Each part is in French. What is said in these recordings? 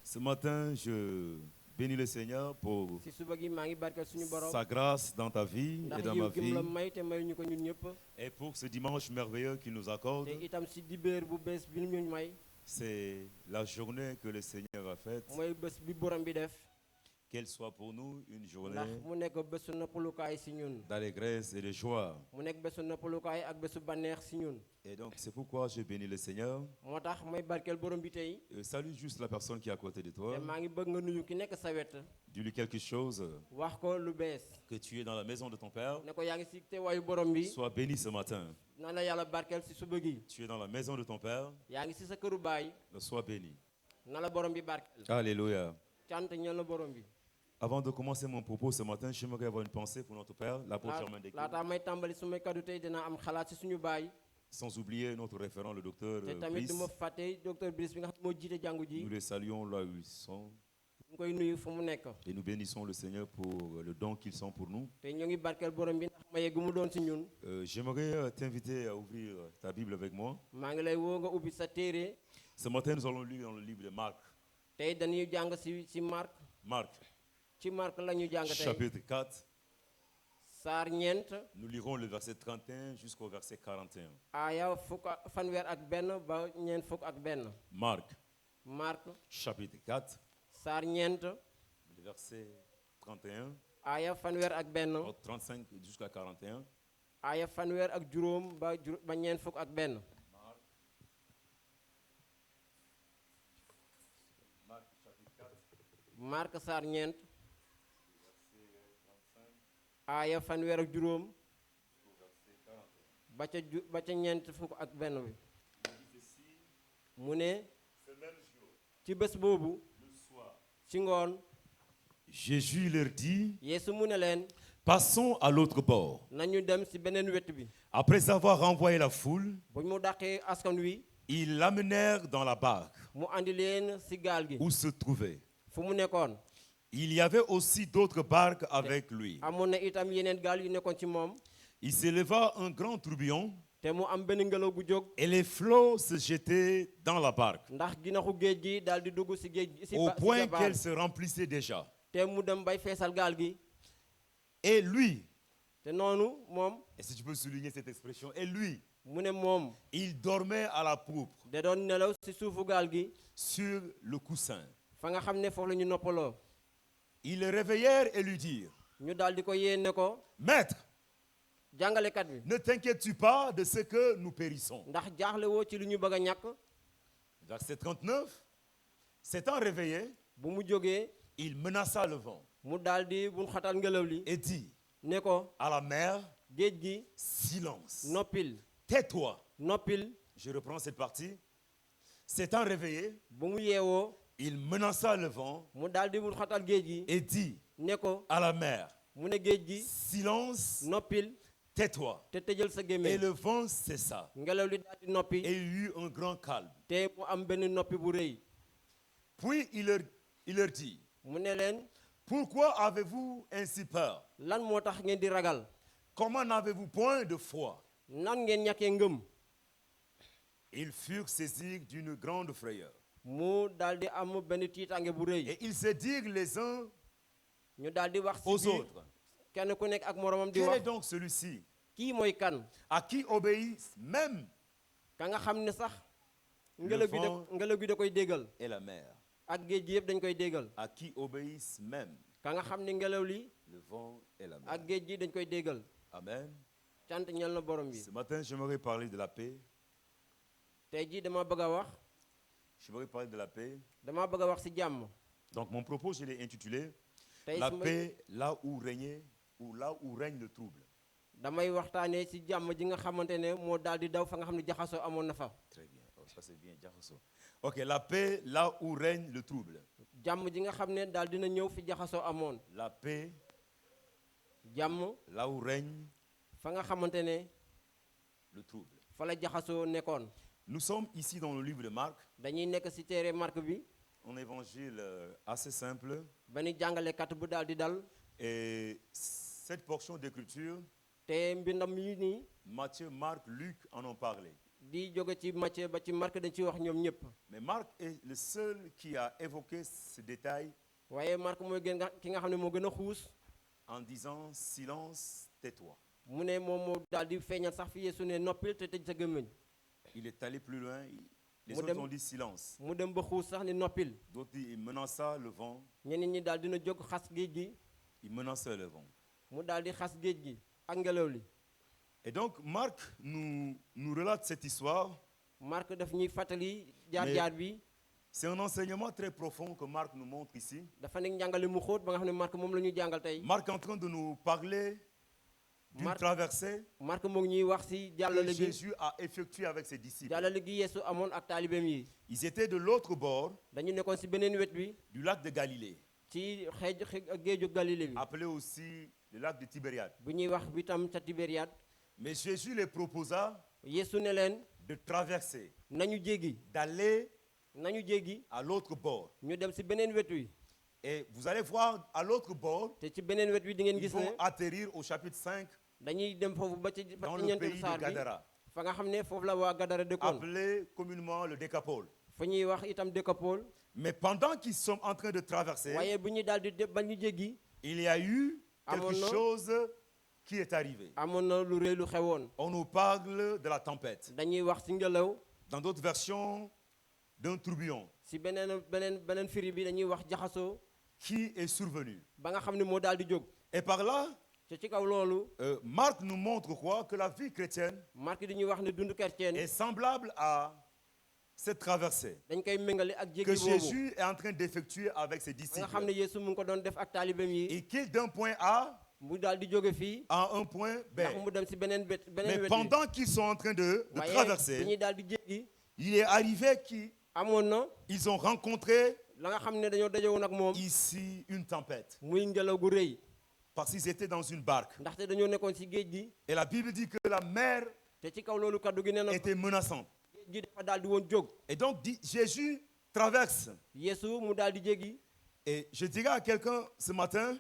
Ce matin, je bénis le Seigneur pour sa grâce dans ta vie et dans ma vie. Et pour ce dimanche merveilleux qu'il nous accorde. C'est la journée que le Seigneur a faite. Qu'elle soit pour nous une journée d'allégresse et de joie. Et donc c'est pourquoi je bénis le Seigneur. Salue juste la personne qui est à côté de toi. Dis-lui quelque chose. Que tu es dans la maison de ton Père. Sois béni ce matin. Tu es dans la maison de ton Père. Sois béni. Alléluia. Avant de commencer mon propos ce matin, j'aimerais avoir une pensée pour notre Père, l'apôtre Germain Deke. Sans oublier notre référent, le docteur Brice. Nous les saluons là où ils sont. Et nous bénissons le Seigneur pour le don qu'ils sont pour nous. J'aimerais t'inviter à ouvrir ta Bible avec moi. Ce matin, nous allons lire dans le livre de Marc. Marc, chapitre 4. Nous lirons le verset 31 jusqu'au verset 41. Marc, chapitre 4. Le verset 31. 35 jusqu'à 41. Mark saar ñeent aaya fanweer ak juróom ba ca ñeent fukk ak benn bi mu ne ci bés boobu ci ngoon Jésus leur dit, Yeesu mu ne leen passons à l'autre bord. nañu dem ci beneen wet bi. Après avoir renvoyé la foule, bu mu dàqee askan wi ils l'amenèrent dans la barque mu andi leen ci gaal gi où se trouvait. fu mu nekkoon. Il y avait aussi d'autres barques avec lui. amoon na itam yeneen gaal yu nekkoon ci moom. Il s'éleva un grand tourbillon te mu am benn ngelaw gu jóg. et les flots se jetaient dans la barque ndax ginaxu géej gi daal di dugg ci géej gi. au point qu'elle se remplissait déjà. te mu dem bay feesal gaal gi. Et lui, te noonu moom. et si tu peux souligner cette expression, et lui, mu ne moom. il dormait à la poupe da doon nelaw ci suufu gaal gi. sur le coussin. fa nga xam ne foofu la ñu noppaloo. Ils le réveillèrent et lui dirent, ñu daal di ko yéene ko. Maître, jàngalekat bi. ne t'inquiètes-tu pas de ce que nous périssons? ndax jaaxle woo ci lu ñu bëgg a ñàkk. Verset 39. S'étant réveillé, bu mu jógee. il menaça le vent mu daal di bu xatal ngelaw li. et dit ne ko. à la mer, géej gi. silence, noppil. tais-toi. noppil. Je reprends cette partie. S'étant réveillé, bu mu yeewoo. il menaça le vent mu daal di bu xatal géej gi. et dit ne ko. à la mer, mu ne géej gi. silence, noppil. tais-toi. te tëjal sa Et gémmiñ. le vent cessa. ngelaw li daal di noppi. Et il y eut un grand calme. te mu am benn noppi bu rëy. Puis il leur dit, mu ne leen. pourquoi avez-vous ainsi peur? lan moo tax ngeen di ragal. Comment n'avez-vous point de foi? nan ngeen ñàkkee ngëm. Ils furent saisis d'une grande frayeur. mu daal di am benn tiitange bu rëy. Et ils se dirent les uns ñu daal di wax aux ci biir. autres, kenn ku nekk ak moromam di quel est wax. donc celui-ci kii mooy kan. à qui obéissent même ka nga xam ne sax. Le vent ngelaw gi da koy déggal. et la mer? ak géej gi yëpp dañ koy déggal. À qui obéissent même ka nga xam ne ngelaw li. le vent et la mer? ak géej gi dañ koy déggal. Amen. cant ñal na borom bi. Ce matin, j'aimerais parler de la paix. tey jii dama bëgg a wax. J'aimerais parler de la paix. dama bëgg a wax ci jàmm. Donc mon propos, je l'ai intitulé tey La su ma paix là où règne le trouble. damay waxtaanee ci jàmm ji nga xamante ne moo daal di daw fa nga xam ne jaxasoo amoon na fa. Très bien. Oh, ça c'est bien. Jaxaso. Ok, la paix là où règne le trouble. jàmm ji nga xam ne daal dina ñëw fi jaxasoo amoon. La paix jàmm là où règne fa nga xamante ne le trouble. fa la jaxasoo nekkoon. Nous sommes ici dans le livre de Marc, dañuy nekk ci téere Marc bi. un évangile assez simple. benn jàngalekat bu daal di dal. Et cette portion d'écriture, te mbindam yi nii. Matthieu, Marc, Luc en ont parlé. Mais Marc est le seul qui a évoqué ce détail en disant silence, tais-toi. Il est allé plus loin. Les autres ont dit silence. D'autres il menaça le vent. Il menaçait le vent. Et donc Marc nous relate cette histoire. C'est un enseignement très profond que Marc nous montre ici. Marc est en train de nous parler d'une traversée que Jésus a effectuée avec ses disciples. Ils étaient de l'autre bord du lac de Galilée, appelé aussi le lac de Tibériade. Mais Jésus les proposa de traverser, d'aller à l'autre bord. Et vous allez voir à l'autre bord, ils vont atterrir au chapitre 5 dans le pays de Gadara, appelé communément le Décapole. Mais pendant qu'ils sont en train de traverser, il y a eu quelque chose qui est arrivé. On nous parle de la tempête. Dans d'autres versions, d'un tourbillon qui est survenu. Et par là, Marc nous montre quoi? Que la vie chrétienne est semblable à cette traversée que Jésus est en train d'effectuer avec ses disciples. Et qu'il d'un point A à un point B. Mais pendant qu'ils sont en train de traverser, il est arrivé qu'ils ont rencontré ici une tempête. Parce qu'ils étaient dans une barque. Et la Bible dit que la mer était menaçante. Et donc Jésus traverse. Et je dirais à quelqu'un ce matin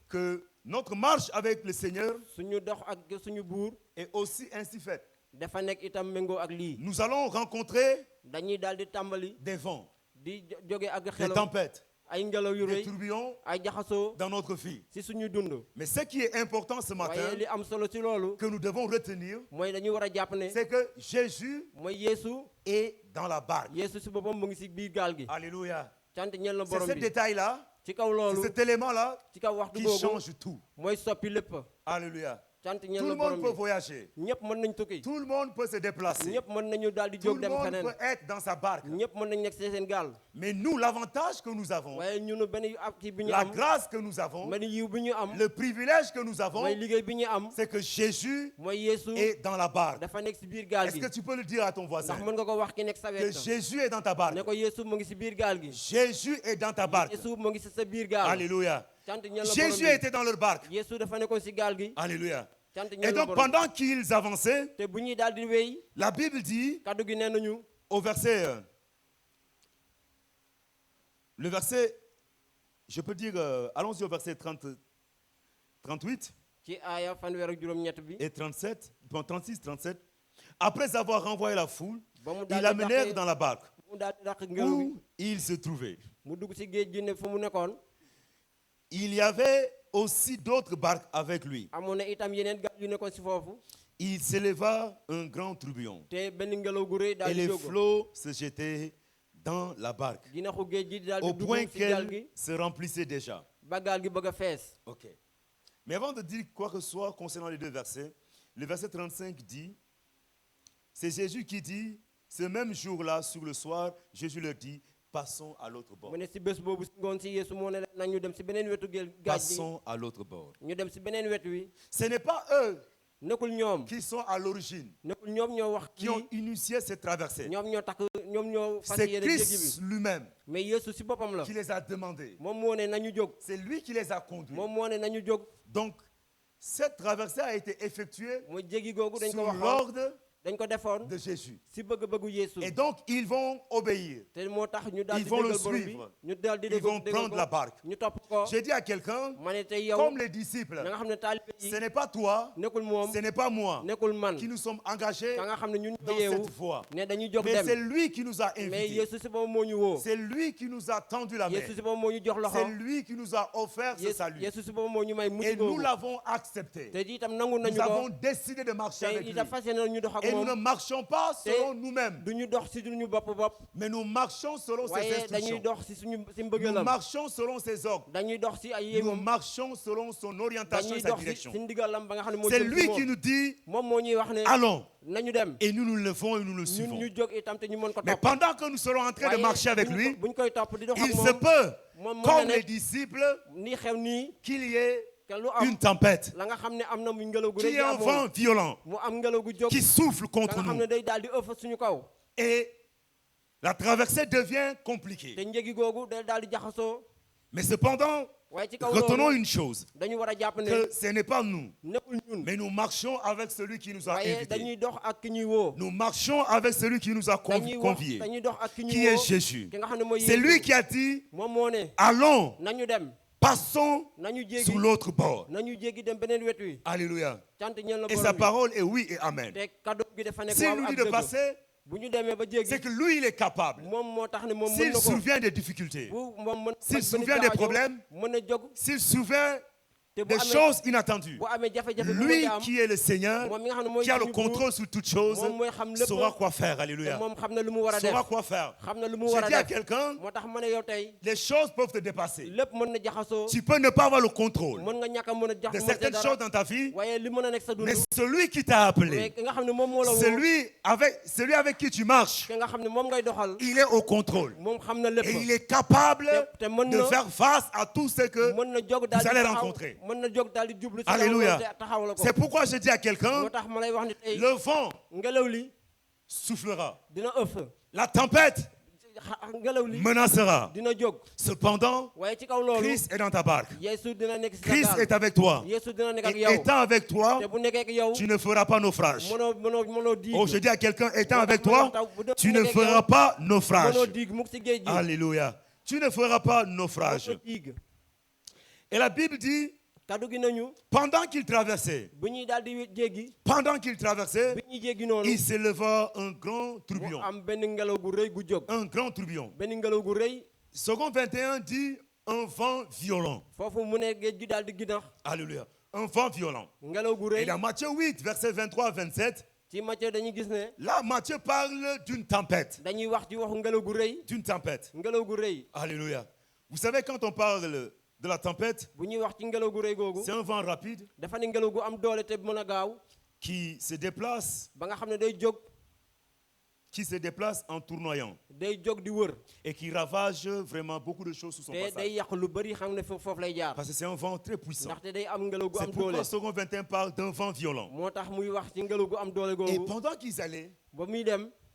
que notre marche avec le Seigneur est aussi ainsi faite. Nous allons rencontrer des vents, des tempêtes, des tourbillons dans notre vie. Mais ce qui est important ce matin, que nous devons retenir, c'est que Jésus est dans la barque. Alléluia. C'est ce détail-là, c'est cet élément-là qui change tout. Alléluia. Tout le monde peut voyager. Tout le monde peut se déplacer. Tout le monde peut être dans sa barque. Mais nous, l'avantage que nous avons, la grâce que nous avons, le privilège que nous avons, c'est que Jésus est dans la barque. Est-ce que tu peux le dire à ton voisin? Que Jésus est dans ta barque. Jésus est dans ta barque. Alléluia. Jésus était dans leur barque. Alléluia. Et donc pendant qu'ils avançaient, la Bible dit au verset, le verset, je peux dire, allons-y au verset 38 et 37, 36, 37. Après avoir renvoyé la foule, ils l'amenèrent dans la barque où il se trouvait. Il y avait aussi d'autres barques avec lui. Il s'éleva un grand tourbillon et les flots se jetaient dans la barque au point qu'elle se remplissait déjà. Ok. Mais avant de dire quoi que ce soit concernant les deux versets, le verset 35 dit, c'est Jésus qui dit, ce même jour-là, sur le soir, Jésus leur dit, passons à l'autre bord. Passons à l'autre bord. Ce n'est pas eux qui sont à l'origine, qui ont initié cette traversée. C'est Christ lui-même qui les a demandés. C'est lui qui les a conduits. Donc, cette traversée a été effectuée sous l'ordre de Jésus. Et donc, ils vont obéir. Ils vont le suivre. Ils vont prendre la barque. J'ai dit à quelqu'un, comme les disciples, ce n'est pas toi, ce n'est pas moi qui nous sommes engagés dans cette voie. Mais c'est lui qui nous a invités. C'est lui qui nous a tendu la main. C'est lui qui nous a offert ce salut. Et nous l'avons accepté. Nous avons décidé de marcher avec lui. Et nous ne marchons pas selon nous-mêmes. Mais nous marchons selon ses instructions. Nous marchons selon ses ordres. Nous marchons selon son orientation et sa direction. C'est lui qui nous dit, allons. Et nous nous levons et nous le suivons. Mais pendant que nous serons en train de marcher avec lui, il se peut, comme les disciples, qu'il y ait une tempête, qu'il y ait un vent violent qui souffle contre nous. Et la traversée devient compliquée. Mais cependant, retenons une chose, que ce n'est pas nous, mais nous marchons avec celui qui nous a invités. Nous marchons avec celui qui nous a conviés, qui est Jésus. C'est lui qui a dit, allons, passons sur l'autre bord. Alléluia. Et sa parole est oui et amen. S'il nous dit de passer, c'est que lui, il est capable. S'il se souvient des difficultés, s'il se souvient des problèmes, s'il se souvient des choses inattendues, lui qui est le Seigneur, qui a le contrôle sur toutes choses, saura quoi faire. Alléluia. Saura quoi faire. Je dis à quelqu'un, les choses peuvent te dépasser. Tu peux ne pas avoir le contrôle de certaines choses dans ta vie, mais celui qui t'a appelé, celui avec qui tu marches, il est au contrôle. Et il est capable de faire face à tout ce que vous allez rencontrer. Alléluia. C'est pourquoi je dis à quelqu'un, le vent soufflera. La tempête menacera. Cependant, Christ est dans ta barque. Christ est avec toi. Et étant avec toi, tu ne feras pas naufrage. Oh, je dis à quelqu'un, étant avec toi, tu ne feras pas naufrage. Alléluia. Tu ne feras pas naufrage. Et la Bible dit, pendant qu'il traversait, il s'éleva un grand tourbillon. Un grand tourbillon. Second 21 dit un vent violent. Alléluia. Un vent violent. Et dans Matthieu 8, versets 23 à 27, là, Matthieu parle d'une tempête. D'une tempête. Alléluia. Vous savez, quand on parle de la tempête, c'est un vent rapide qui se déplace en tournoyant et qui ravage vraiment beaucoup de choses sous son passage. Parce que c'est un vent très puissant. C'est pourquoi Second 21 parle d'un vent violent. Et pendant qu'ils allaient,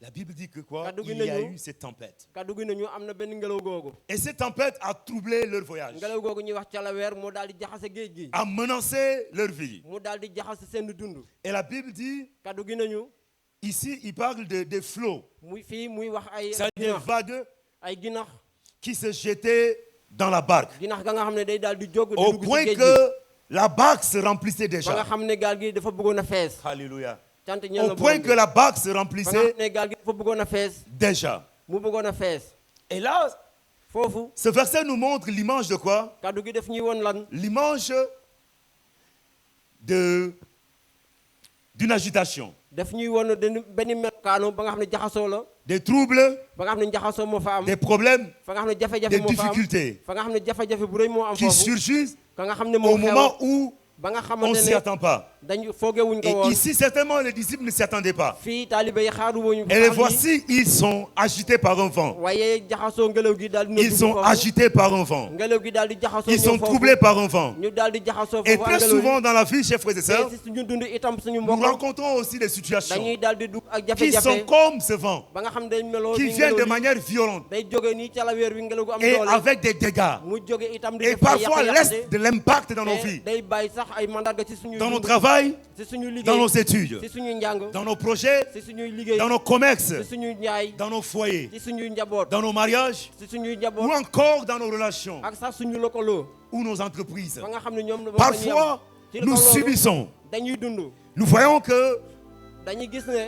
la Bible dit que quoi? Il y a eu cette tempête. Et cette tempête a troublé leur voyage, a menacé leur vie. Et la Bible dit, ici, il parle des flots, c'est-à-dire des vagues qui se jetaient dans la barque, au point que la barque se remplissait déjà. Alléluia. Au point que la barque se remplissait déjà. Et là, ce verset nous montre l'image de quoi? L'image d'une agitation, des troubles, des problèmes, des difficultés qui surgissent au moment où on ne s'y attend pas. Et ici, certainement, les disciples ne s'y attendaient pas. Et les voici, ils sont agités par un vent. Ils sont agités par un vent. Ils sont troublés par un vent. Et très souvent dans la vie, chers frères et sœurs, nous rencontrons aussi des situations qui sont comme ce vent, qui viennent de manière violente et avec des dégâts. Et parfois laissent de l'impact dans nos vies, dans nos travaux, travail, dans nos études, dans nos projets, dans nos commerces, dans nos foyers, dans nos mariages, ou encore dans nos relations, ou nos entreprises. Parfois, nous subissons. Nous voyons que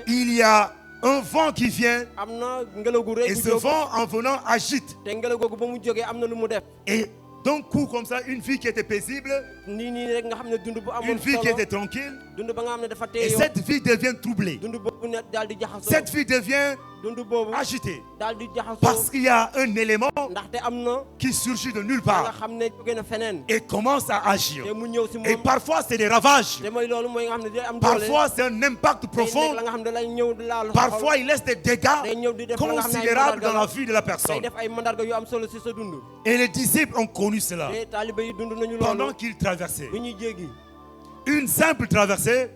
il y a un vent qui vient et ce vent en venant agite. Et d'un coup comme ça, une vie qui était paisible, une vie qui était tranquille, et cette vie devient troublée. Cette vie devient agitée. Parce qu'il y a un élément qui surgit de nulle part et commence à agir. Et parfois c'est des ravages. Parfois c'est un impact profond. Parfois il laisse des dégâts considérables dans la vie de la personne. Et les disciples ont connu cela pendant qu'ils traversaient. Une simple traversée,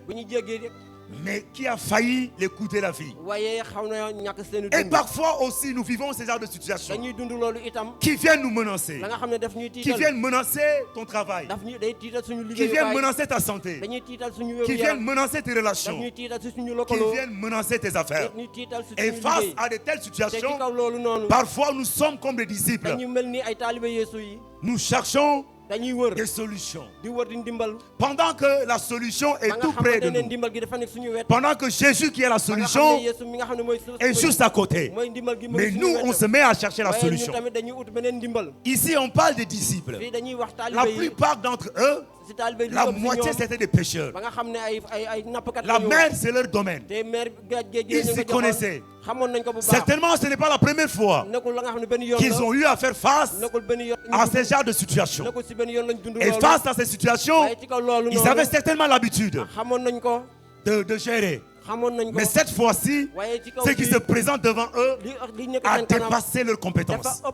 mais qui a failli les coûter la vie. Et parfois aussi nous vivons ces genres de situations qui viennent nous menacer, qui viennent menacer ton travail, qui viennent menacer ta santé, qui viennent menacer tes relations, qui viennent menacer tes affaires. Et face à de telles situations, parfois nous sommes comme des disciples. Nous cherchons des solutions. Pendant que la solution est tout près de nous. Pendant que Jésus qui est la solution est juste à côté. Mais nous, on se met à chercher la solution. Ici, on parle des disciples. La plupart d'entre eux, la moitié c'était des pêcheurs. La mer c'est leur domaine. Ils s'y connaissaient. Certainement ce n'est pas la première fois qu'ils ont eu à faire face à ce genre de situation. Et face à ces situations, ils avaient certainement l'habitude de gérer. Mais cette fois-ci, ce qui se présente devant eux a dépassé leurs compétences,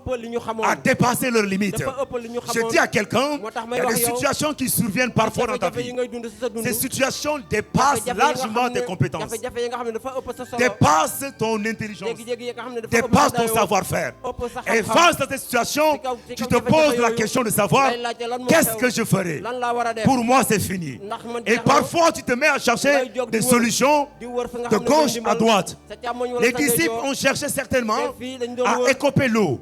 a dépassé leurs limites. Je dis à quelqu'un, il y a des situations qui surviennent parfois dans ta vie. Ces situations dépassent largement tes compétences, dépassent ton intelligence, dépassent ton savoir-faire. Et face à ces situations, tu te poses la question de savoir qu'est-ce que je ferai. Pour moi, c'est fini. Et parfois, tu te mets à chercher des solutions de gauche à droite. Les disciples ont cherché certainement à écoper l'eau,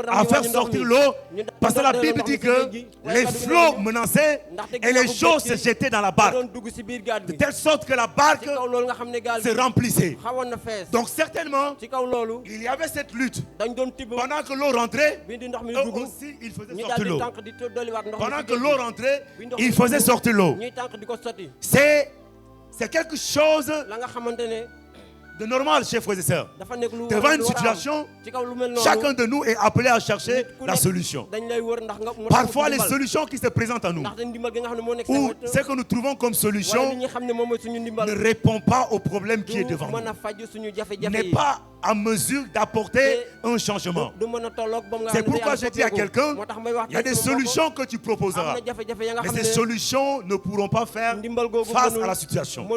à faire sortir l'eau, parce que la Bible dit que les flots menaçaient et les choses se jetaient dans la barque, de telle sorte que la barque se remplissait. Donc certainement, il y avait cette lutte. Pendant que l'eau rentrait, eux aussi, ils faisaient sortir l'eau. Pendant que l'eau rentrait, ils faisaient sortir l'eau. C'est quelque chose de normal, chers frères et sœurs. Devant une situation, chacun de nous est appelé à chercher la solution. Parfois, les solutions qui se présentent à nous, ou ce que nous trouvons comme solution, ne répond pas au problème qui est devant nous, n'est pas à mesure d'apporter un changement. C'est pourquoi je dis à quelqu'un, il y a des solutions que tu proposeras, mais ces solutions ne pourront pas faire face à la situation.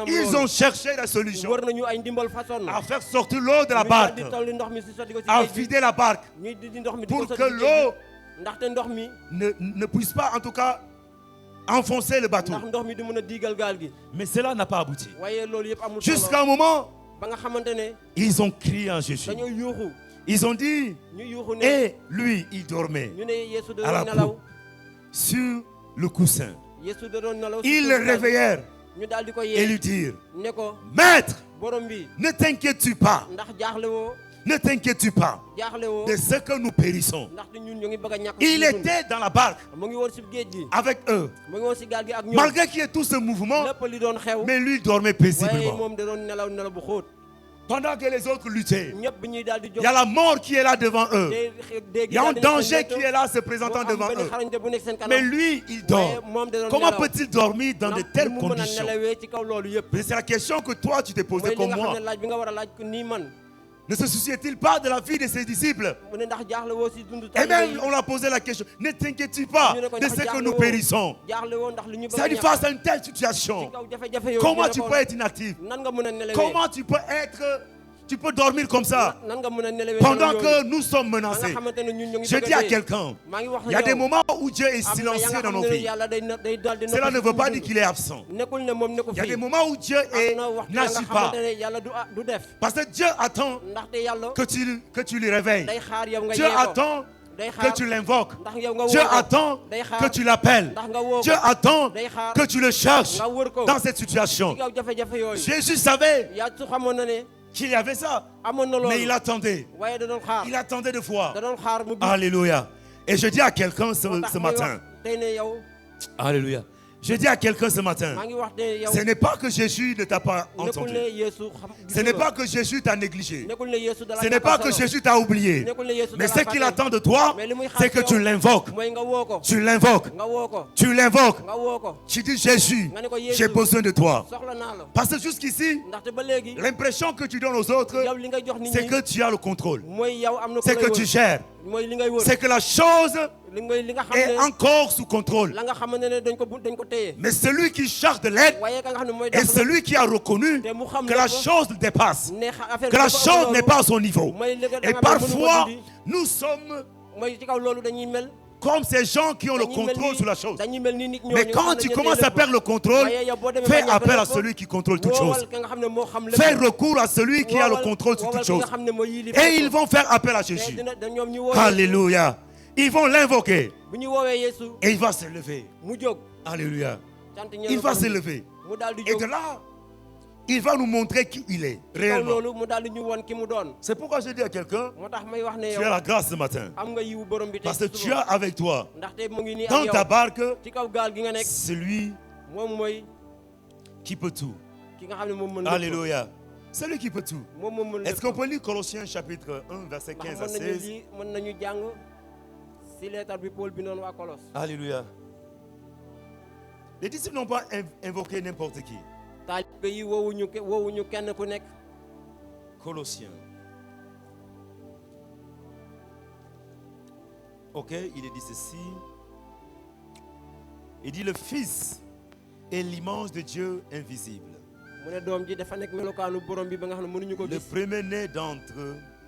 Ils ont cherché la solution à faire sortir l'eau de la barque, à vider la barque, pour que l'eau ne puisse pas en tout cas enfoncer le bateau. Mais cela n'a pas abouti. Jusqu'à un moment, ils ont crié en Jésus. Ils ont dit, et lui, il dormait à la proue, sur le coussin. Ils le réveillèrent et lui dirent, Maître, ne t'inquiètes-tu pas, ne t'inquiètes-tu pas de ce que nous périssons. Il était dans la barque avec eux. Malgré qu'il y ait tout ce mouvement, mais lui dormait paisiblement. Pendant que les autres luttaient, il y a la mort qui est là devant eux. Il y a un danger qui est là se présentant devant eux. Mais lui, il dort. Comment peut-il dormir dans de telles conditions? C'est la question que toi, tu t'es posée comme moi. Ne se souciait-il pas de la vie de ses disciples? Et même on a posé la question, ne t'inquiète pas de ce que nous périssons. Ça dit face à une telle situation, comment tu peux être inactif? Comment tu peux être Tu peux dormir comme ça pendant que nous sommes menacés. Je dis à quelqu'un, il y a des moments où Dieu est silencieux dans nos vies. Cela ne veut pas dire qu'il est absent. Il y a des moments où Dieu n'agit pas. Parce que Dieu attend que tu lui réveilles. Dieu attend que tu l'invoques. Dieu attend que tu l'appelles. Dieu attend que tu le cherches dans cette situation. Jésus savait qu'il y avait ça, mais il attendait. Il attendait de voir. Alléluia. Et je dis à quelqu'un ce matin, alléluia. Je dis à quelqu'un ce matin, ce n'est pas que Jésus ne t'a pas entendu. Ce n'est pas que Jésus t'a négligé. Ce n'est pas que Jésus t'a oublié. Mais ce qu'il attend de toi, c'est que tu l'invoques. Tu l'invoques. Tu l'invoques. Tu dis Jésus, j'ai besoin de toi. Parce que jusqu'ici, l'impression que tu donnes aux autres, c'est que tu as le contrôle. C'est que tu gères. C'est que la chose est encore sous contrôle. Mais celui qui cherche de l'aide est celui qui a reconnu que la chose le dépasse, que la chose n'est pas à son niveau. Et parfois, nous sommes comme ces gens qui ont le contrôle sur la chose. Mais quand tu commences à perdre le contrôle, fais appel à celui qui contrôle toutes choses. Fais recours à celui qui a le contrôle sur toutes choses. Et ils vont faire appel à Jésus. Alléluia. Ils vont l'invoquer. Et il va se lever. Alléluia. Il va se lever. Et de là, il va nous montrer qui il est réellement. C'est pourquoi je dis à quelqu'un, tu as la grâce ce matin. Parce que tu as avec toi, dans ta barque, celui qui peut tout. Alléluia. Celui qui peut tout. Est-ce qu'on peut lire Colossiens chapitre 1, verset 15 à 16? Alléluia. Les disciples n'ont pas invoqué n'importe qui. Colossiens. Ok, il est dit ceci. Il dit le Fils est l'image de Dieu invisible. Le premier-né d'entre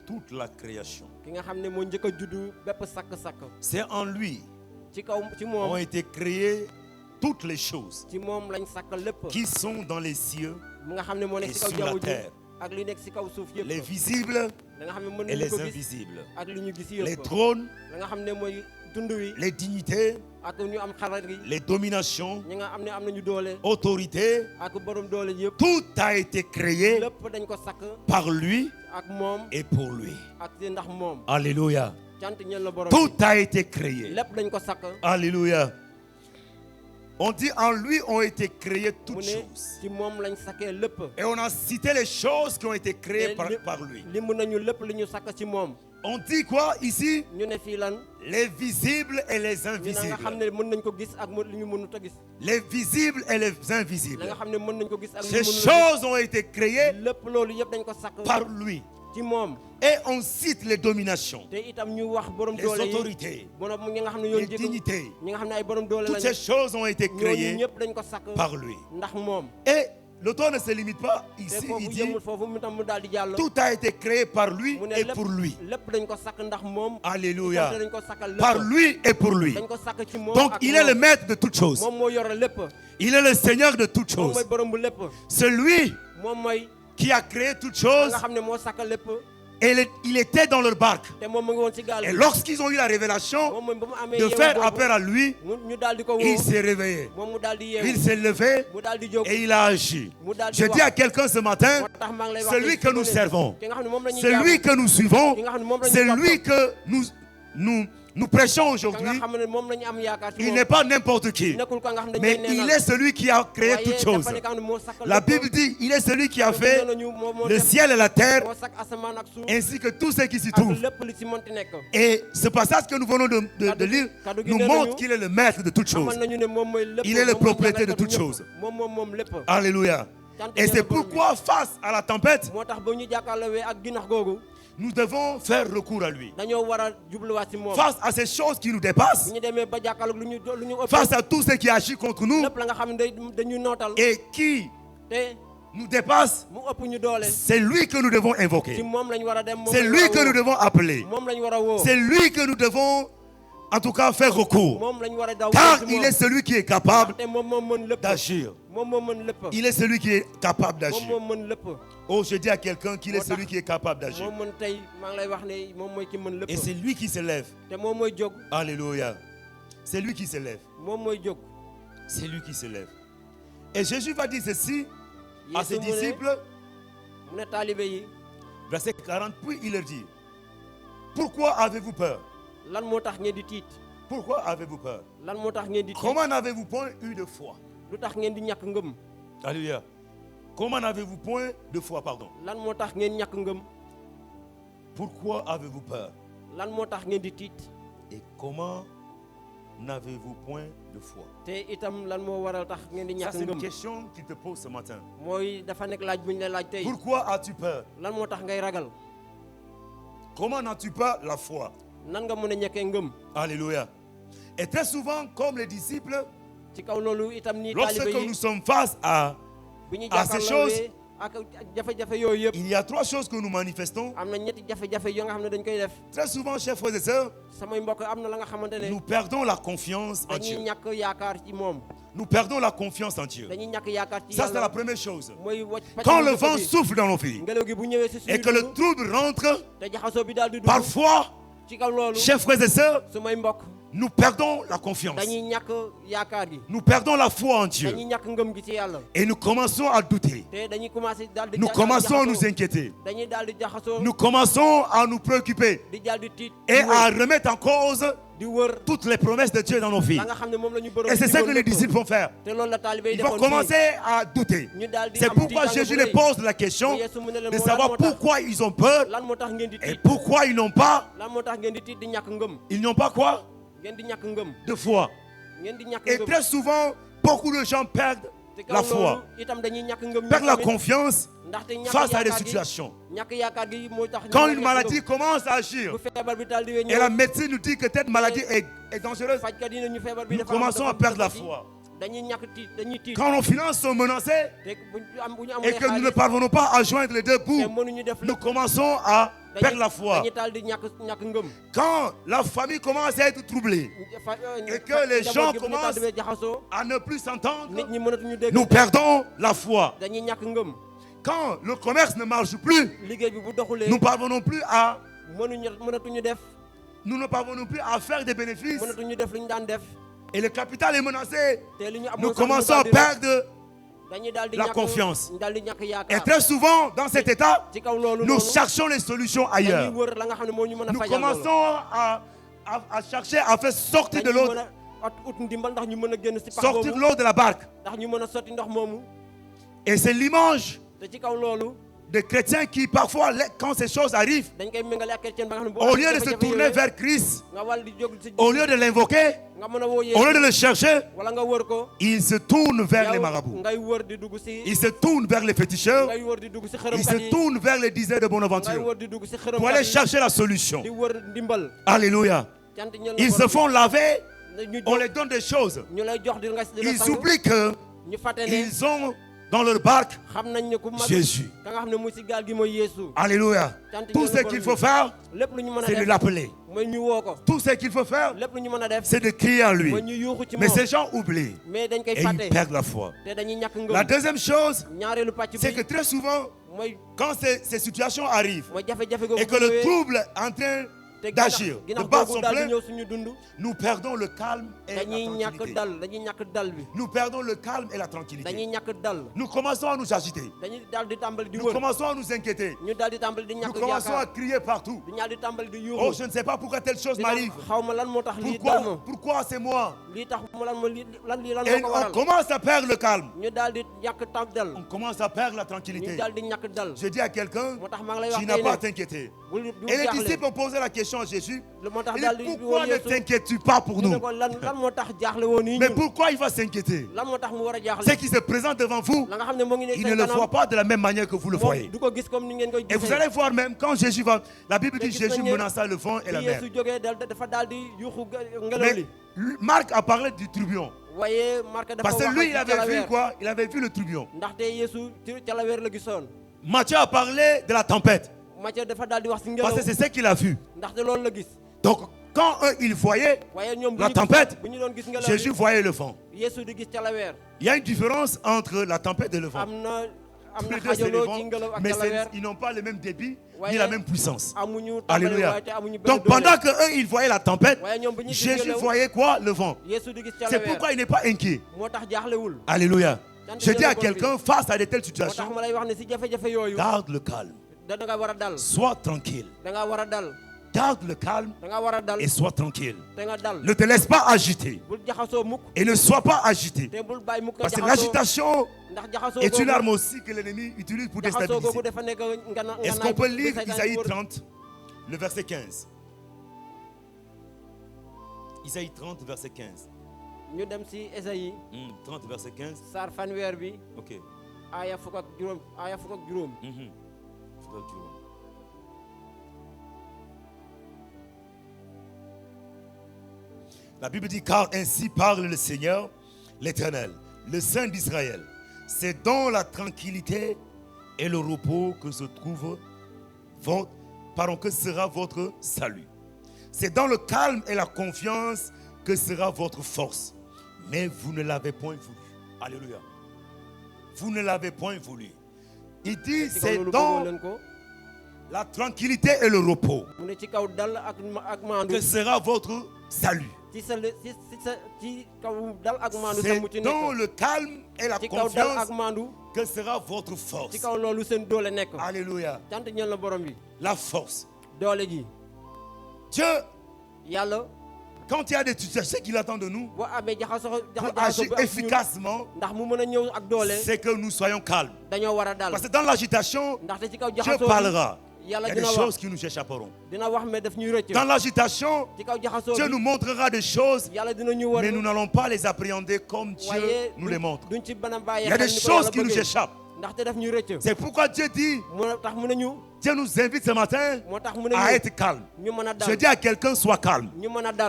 toute la création. C'est en lui ont été créées toutes les choses qui sont dans les cieux et sur la terre, les visibles et les invisibles, les trônes, les dignités, les dominations, autorités. Tout a été créé par lui et pour lui. Alléluia. Tout a été créé. Alléluia. On dit en lui ont été créées toutes choses. Et on a cité les choses qui ont été créées par lui. On dit quoi ici? Les visibles et les invisibles. Les visibles et les invisibles. Ces choses ont été créées par lui. Et on cite les dominations, les autorités, les dignités. Toutes ces choses ont été créées par lui. Et l'auteur ne se limite pas ici, il dit tout a été créé par lui et pour lui. Alléluia. Par lui et pour lui. Donc il est le maître de toutes choses. Il est le Seigneur de toutes choses. Celui qui a créé toutes choses. Et il était dans leur barque. Et lorsqu'ils ont eu la révélation de faire appel à lui, il s'est réveillé. Il s'est levé et il a agi. Je dis à quelqu'un ce matin, celui que nous servons, celui que nous suivons, celui que nous prêchons aujourd'hui, il n'est pas n'importe qui, mais il est celui qui a créé toutes choses. La Bible dit, il est celui qui a fait le ciel et la terre, ainsi que tout ce qui s'y trouve. Et ce passage que nous venons de lire nous montre qu'il est le maître de toutes choses. Il est le propriétaire de toutes choses. Alléluia. Et c'est pourquoi face à la tempête, nous devons faire recours à lui. Face à ces choses qui nous dépassent, face à tout ce qui agit contre nous et qui nous dépasse, c'est lui que nous devons invoquer. C'est lui que nous devons appeler. C'est lui que nous devons, en tout cas, faire recours. Car il est celui qui est capable d'agir. Il est celui qui est capable d'agir. Oh, je dis à quelqu'un qu'il est celui qui est capable d'agir. Et c'est lui qui se lève. Alléluia. C'est lui qui se lève. C'est lui qui se lève. Et Jésus va dire ceci à ses disciples. Verset 40, puis il leur dit: pourquoi avez-vous peur? Pourquoi avez-vous peur? Comment n'avez-vous point eu de foi? Alléluia. Comment n'avez-vous point de foi, pardon? Pourquoi avez-vous peur? Et comment n'avez-vous point de foi? Ça, c'est une question qu'il te pose ce matin. Pourquoi as-tu peur? Comment n'as-tu pas la foi? Alléluia. Et très souvent, comme les disciples, lorsque nous sommes face à ces choses, il y a 3 choses que nous manifestons. Très souvent, chers frères et sœurs, nous perdons la confiance en Dieu. Nous perdons la confiance en Dieu. Ça, c'est la première chose. Quand le vent souffle dans nos vies et que le trouble rentre, parfois, chers frères et sœurs, nous perdons la confiance. Nous perdons la foi en Dieu. Et nous commençons à douter. Nous commençons à nous inquiéter. Nous commençons à nous préoccuper. Et à remettre en cause toutes les promesses de Dieu dans nos vies. Et c'est ce que les disciples vont faire. Ils vont commencer à douter. C'est pourquoi Jésus les pose la question de savoir pourquoi ils ont peur et pourquoi ils n'ont pas. Ils n'ont pas quoi? De foi. Et très souvent, beaucoup de gens perdent la foi, perdent la confiance face à des situations. Quand une maladie commence à agir et la médecine nous dit que cette maladie est dangereuse, nous commençons à perdre la foi. Quand nos finances sont menacées et que nous ne parvenons pas à joindre les deux bouts, nous commençons à perdre la foi. Quand la famille commence à être troublée et que les gens commencent à ne plus s'entendre, nous perdons la foi. Quand le commerce ne marche plus, nous ne parvenons plus à faire des bénéfices. Et le capital est menacé. Nous commençons à perdre la confiance. Et très souvent, dans cet état, nous cherchons les solutions ailleurs. Nous commençons à chercher à faire sortir de l'eau, sortir l'eau de la barque. Et c'est l'image des chrétiens qui parfois, quand ces choses arrivent, au lieu de se tourner vers Christ, au lieu de l'invoquer, au lieu de le chercher, ils se tournent vers les marabouts. Ils se tournent vers les féticheurs. Ils se tournent vers les diseurs de Bonaventure pour aller chercher la solution. Alléluia. Ils se font laver. On les donne des choses. Ils oublient qu'ils ont dans leur barque Jésus. Alléluia. Tout ce qu'il faut faire, c'est de l'appeler. Tout ce qu'il faut faire, c'est de crier à lui. Mais ces gens oublient et ils perdent la foi. La deuxième chose, c'est que très souvent, quand ces situations arrivent et que le trouble est en train d'agir, de battre son plein, nous perdons le calme et la tranquillité. Nous perdons le calme et la tranquillité. Nous commençons à nous agiter. Nous commençons à nous inquiéter. Nous commençons à crier partout. Oh, je ne sais pas pourquoi telle chose m'arrive. Pourquoi c'est moi? Et on commence à perdre le calme. On commence à perdre la tranquillité. Je dis à quelqu'un, tu n'as pas à t'inquiéter. Et les disciples ont posé la question à Jésus. Pourquoi ne t'inquiètes-tu pas pour nous? Mais pourquoi il va s'inquiéter? Ce qui se présente devant vous, il ne le voit pas de la même manière que vous le voyez. Et vous allez voir même quand Jésus va, la Bible dit Jésus menaça le vent et la mer. Mais Marc a parlé du tourbillon. Parce que lui, il avait vu quoi? Il avait vu le tourbillon. Matthieu a parlé de la tempête. Parce que c'est ce qu'il a vu. Donc, quand eux, ils voyaient la tempête, Jésus voyait le vent. Il y a une différence entre la tempête et le vent. Tous les deux, c'est le vent, mais ils n'ont pas le même débit ni la même puissance. Alléluia. Donc pendant qu'eux, ils voyaient la tempête, Jésus voyait quoi? Le vent. C'est pourquoi il n'est pas inquiet. Alléluia. Je dis à quelqu'un, face à de telles situations, garde le calme. Sois tranquille. Garde le calme et sois tranquille. Ne te laisse pas agiter. Et ne sois pas agité. Parce que l'agitation est une arme aussi que l'ennemi utilise pour déstabiliser. Est-ce qu'on peut lire Isaïe 30, le verset 15? Isaïe 30, verset 15. 30, verset 15. Ok. La Bible dit, car ainsi parle le Seigneur, l'Éternel, le Saint d'Israël. C'est dans la tranquillité et le repos que se trouve que sera votre salut. C'est dans le calme et la confiance que sera votre force. Mais vous ne l'avez point voulu. Alléluia. Vous ne l'avez point voulu. Il dit, c'est dans la tranquillité et le repos que sera votre salut. C'est dans le calme et la confiance que sera votre force. Alléluia. La force. Dieu, quand il y a des situations qu'il attend de nous pour agir efficacement, c'est que nous soyons calmes. Parce que dans l'agitation, Dieu parlera. Il y a des choses qui nous échapperont. Dans l'agitation, Dieu nous montrera des choses, mais nous n'allons pas les appréhender comme Dieu nous les montre. Il y a des choses qui nous échappent. C'est pourquoi Dieu dit, Dieu nous invite ce matin à être calme. Je dis à quelqu'un, sois calme.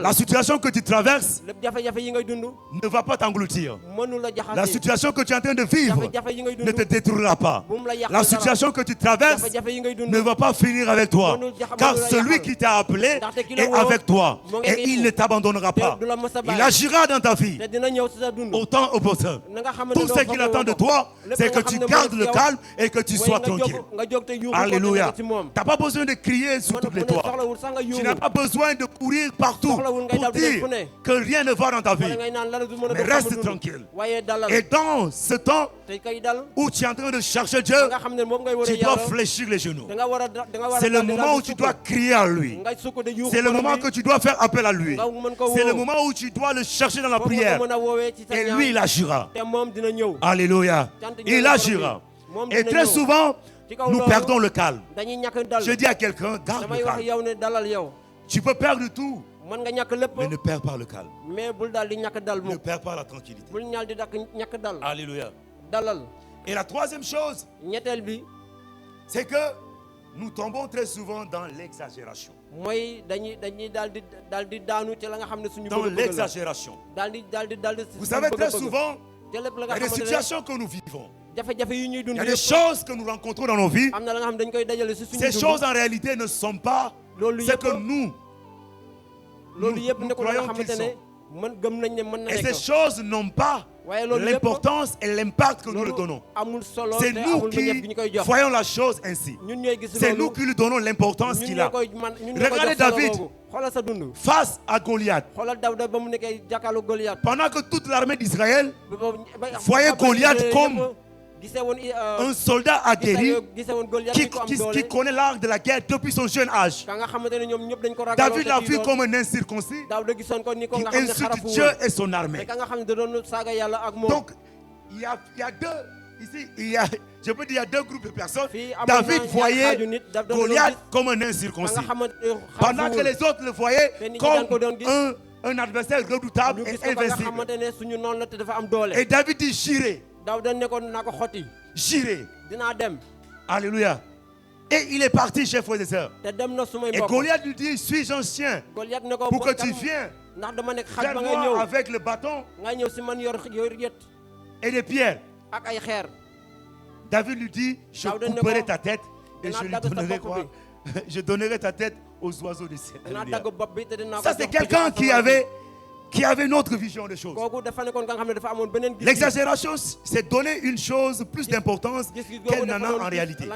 La situation que tu traverses ne va pas t'engloutir. La situation que tu es en train de vivre ne te détruira pas. La situation que tu traverses ne va pas finir avec toi. Car celui qui t'a appelé est avec toi. Et il ne t'abandonnera pas. Il agira dans ta vie au temps opportun. Tout ce qu'il attend de toi, c'est que tu gardes le calme et que tu sois tranquille. Alléluia. Tu n'as pas besoin de crier sur toutes les toits. Tu n'as pas besoin de courir partout pour dire que rien ne va dans ta vie. Mais reste tranquille. Et dans ce temps où tu es en train de chercher Dieu, tu dois fléchir les genoux. C'est le moment où tu dois crier à lui. C'est le moment que tu dois faire appel à lui. C'est le moment où tu dois le chercher dans la prière. Et lui, il agira. Alléluia. Il agira. Et très souvent, nous perdons le calme. Je dis à quelqu'un, garde le calme. Tu peux perdre tout, mais ne perds pas le calme. Ne perds pas la tranquillité. Alléluia. Et la troisième chose, c'est que nous tombons très souvent dans l'exagération. Dans l'exagération. Vous savez, très souvent, il y a des situations que nous vivons. Il y a des choses que nous rencontrons dans nos vies. Ces choses en réalité ne sont pas ce que nous croyons qu'ils sont. Et ces choses n'ont pas l'importance et l'impact que nous lui donnons. C'est nous qui voyons la chose ainsi. C'est nous qui lui donnons l'importance qu'il a. Regardez David face à Goliath. Pendant que toute l'armée d'Israël voyait Goliath comme un soldat aguerri qui connaît l'art de la guerre depuis son jeune âge. David l'a vu comme un incirconcis qui insulte Dieu et son armée. Donc, il y a deux, ici, je peux dire, il y a deux groupes de personnes. David voyait Goliath comme un incirconcis, pendant que les autres le voyaient comme un adversaire redoutable et invincible. Et David dit, j'irai. J'irai. Alléluia. Et il est parti, chers frères et sœurs. Et Goliath lui dit, suis-je un chien pour que tu viennes Viens moi avec le bâton et les pierres. David lui dit, je couperai ta tête et je lui donnerai quoi? Je donnerai ta tête aux oiseaux du ciel. Ça, c'est quelqu'un qui avait une autre vision des choses. L'exagération, c'est donner une chose plus d'importance qu'elle n'en a en réalité.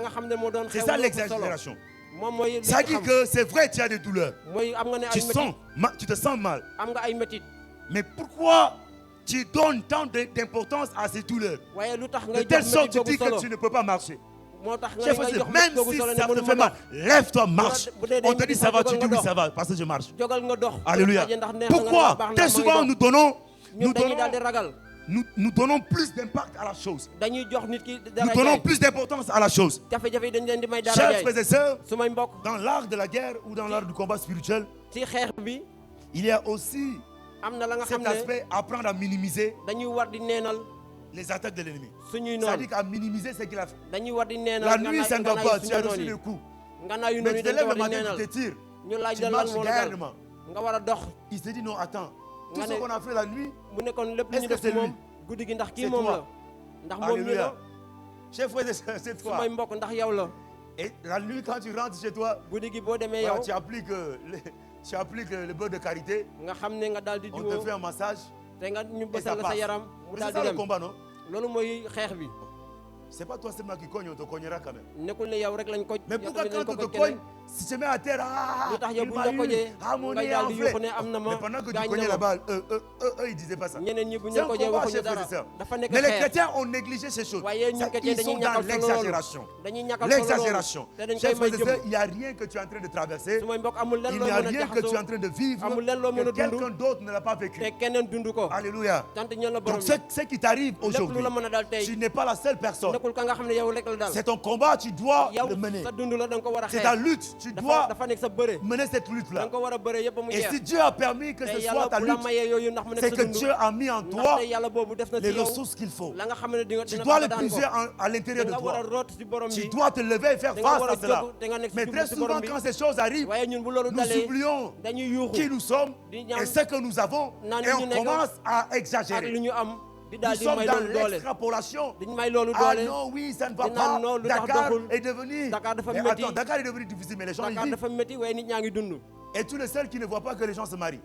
C'est ça l'exagération. Ça dit que c'est vrai, tu as des douleurs. Tu te sens mal. Mais pourquoi tu donnes tant d'importance à ces douleurs? De telle sorte que tu dis que tu ne peux pas marcher. Même si ça te fait mal, lève-toi, marche. On te dit ça va, tu dis oui ça va, parce que je marche. Alléluia. Pourquoi? Très souvent nous donnons plus d'impact à la chose. Nous donnons plus d'importance à la chose. Chers frères et sœurs, dans l'art de la guerre ou dans l'art du combat spirituel, il y a aussi cet aspect, apprendre à minimiser les attaques de l'ennemi. C'est-à-dire qu'à minimiser ce qu'il a fait. La nuit, ça ne va pas, tu as reçu le coup. Mais tu te lèves le matin, tu te tires. Tu marches gaillardement. Il se dit non, attends. Tout ce qu'on a fait la nuit, est-ce que c'est lui? C'est toi. Alléluia. Chers frères et sœurs, c'est toi. Et la nuit, quand tu rentres chez toi, voilà, tu appliques le beurre de karité. On te fait un massage. Et ça passe. C'est ça le combat, non? C'est pas toi seulement qui cogne, on te cognera quand même. Mais pourquoi quand on te cogne, si tu mets à terre, il m'a eu, mon nez enflé. Mais pendant que tu cognais la balle, eux, ils disaient pas ça. C'est un combat, chers frères et sœurs. Mais les chrétiens ont négligé ces choses. Ils sont dans l'exagération. L'exagération. Chers frères et sœurs, il n'y a rien que tu es en train de traverser. Il n'y a rien que tu es en train de vivre que quelqu'un d'autre ne l'a pas vécu. Alléluia. Donc ce qui t'arrive aujourd'hui, tu n'es pas la seule personne. C'est ton combat, tu dois le mener. C'est ta lutte, tu dois mener cette lutte-là. Et si Dieu a permis que ce soit ta lutte, c'est que Dieu a mis en toi les ressources qu'il faut. Tu dois les puiser à l'intérieur de toi. Tu dois te lever et faire face à cela. Mais très souvent, quand ces choses arrivent, nous oublions qui nous sommes et ce que nous avons et on commence à exagérer. Nous sommes dans l'extrapolation. Ah non, oui, ça ne va pas. Dakar est devenu... Mais attends, Dakar est devenu difficile, mais les gens y vivent. Es-tu le seul qui ne voit pas que les gens se marient?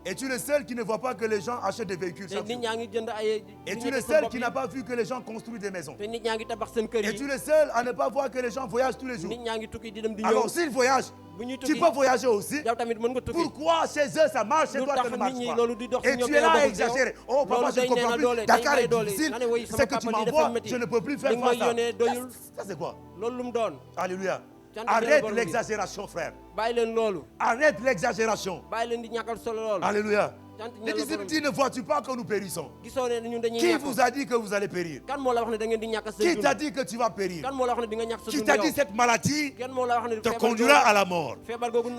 Es-tu le seul qui ne voit pas que les gens achètent des véhicules chaque jour? Es-tu le seul qui n'a pas vu que les gens construisent des maisons? Es-tu le seul à ne pas voir que les gens voyagent tous les jours? Alors s'ils voyagent, tu peux voyager aussi. Pourquoi chez eux ça marche, chez toi ça ne marche pas? Et tu es là à exagérer. Oh papa, je ne comprends plus. Dakar est difficile. C'est que tu m'envoies, je ne peux plus faire face à ça. Ça c'est quoi? Alléluia. Arrête l'exagération, frère. Arrête l'exagération. Alléluia. Les disciples disent, ne vois-tu pas que nous périssons? Qui vous a dit que vous allez périr? Qui t'a dit que tu vas périr? Qui t'a dit cette maladie te conduira à la mort?